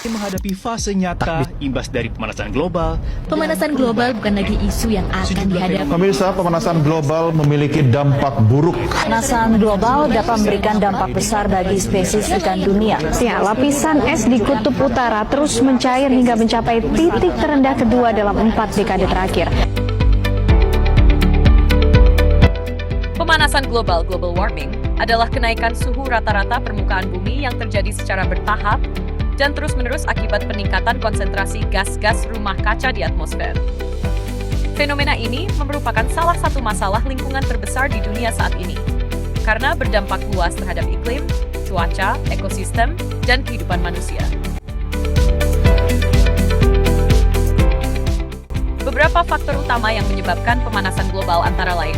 Menghadapi fase nyata imbas dari pemanasan global. Pemanasan global bukan lagi isu yang akan dihadapi. Pemirsa, pemanasan global memiliki dampak buruk. Pemanasan global dapat memberikan dampak besar bagi spesies ikan dunia. Ya, lapisan es di Kutub Utara terus mencair hingga mencapai titik terendah kedua dalam 4 dekade terakhir. Pemanasan global, global warming, adalah kenaikan suhu rata-rata permukaan bumi yang terjadi secara bertahap dan terus-menerus akibat peningkatan konsentrasi gas-gas rumah kaca di atmosfer. Fenomena ini merupakan salah satu masalah lingkungan terbesar di dunia saat ini, karena berdampak luas terhadap iklim, cuaca, ekosistem, dan kehidupan manusia. Beberapa faktor utama yang menyebabkan pemanasan global antara lain: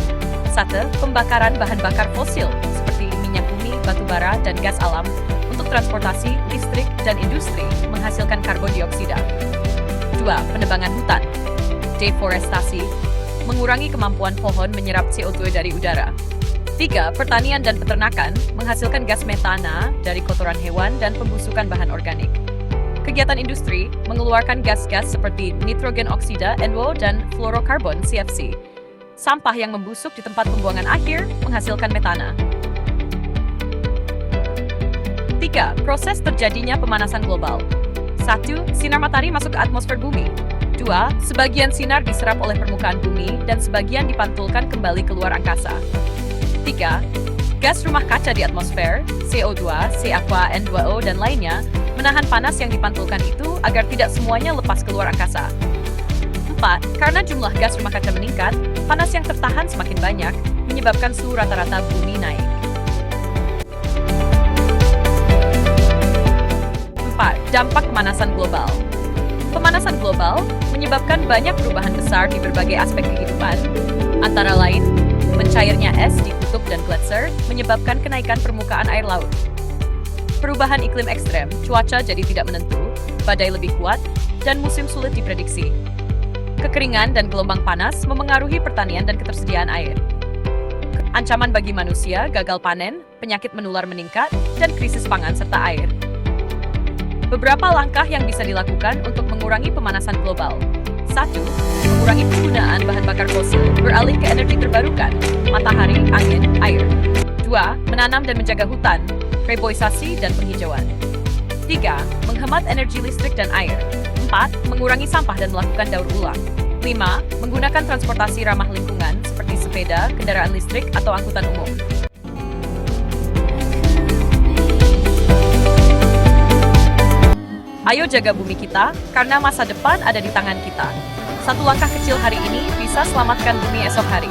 1. Pembakaran bahan bakar fosil seperti minyak bumi, batu bara, dan gas alam untuk transportasi, listrik, dan industri menghasilkan karbon dioksida. 2. Penebangan hutan, deforestasi, mengurangi kemampuan pohon menyerap CO2 dari udara. 3. Pertanian dan peternakan menghasilkan gas metana dari kotoran hewan dan pembusukan bahan organik. Kegiatan industri mengeluarkan gas-gas seperti nitrogen oksida NO dan fluorokarbon CFC. Sampah yang membusuk di tempat pembuangan akhir menghasilkan metana. 3. Proses terjadinya pemanasan global. 1. Sinar matahari masuk ke atmosfer bumi. 2. Sebagian sinar diserap oleh permukaan bumi dan sebagian dipantulkan kembali keluar angkasa. 3. Gas rumah kaca di atmosfer, CO2, C-Aqua, N2O, dan lainnya, menahan panas yang dipantulkan itu agar tidak semuanya lepas keluar angkasa. 4. Karena jumlah gas rumah kaca meningkat, panas yang tertahan semakin banyak, menyebabkan suhu rata-rata bumi naik. 4. Dampak pemanasan global. Pemanasan global menyebabkan banyak perubahan besar di berbagai aspek kehidupan, antara lain, mencairnya es di kutub dan gletser menyebabkan kenaikan permukaan air laut. Perubahan iklim ekstrem, cuaca jadi tidak menentu, badai lebih kuat, dan musim sulit diprediksi. Kekeringan dan gelombang panas memengaruhi pertanian dan ketersediaan air. Ancaman bagi manusia, gagal panen, penyakit menular meningkat, dan krisis pangan serta air. Beberapa langkah yang bisa dilakukan untuk mengurangi pemanasan global. 1. Mengurangi penggunaan bahan bakar fosil, beralih ke energi terbarukan, matahari, angin, air. 2. Menanam dan menjaga hutan, reboisasi dan penghijauan. 3. Menghemat energi listrik dan air. 4. Mengurangi sampah dan melakukan daur ulang. 5. Menggunakan transportasi ramah lingkungan seperti sepeda, kendaraan listrik, atau angkutan umum. Ayo jaga bumi kita, karena masa depan ada di tangan kita. Satu langkah kecil hari ini bisa selamatkan bumi esok hari.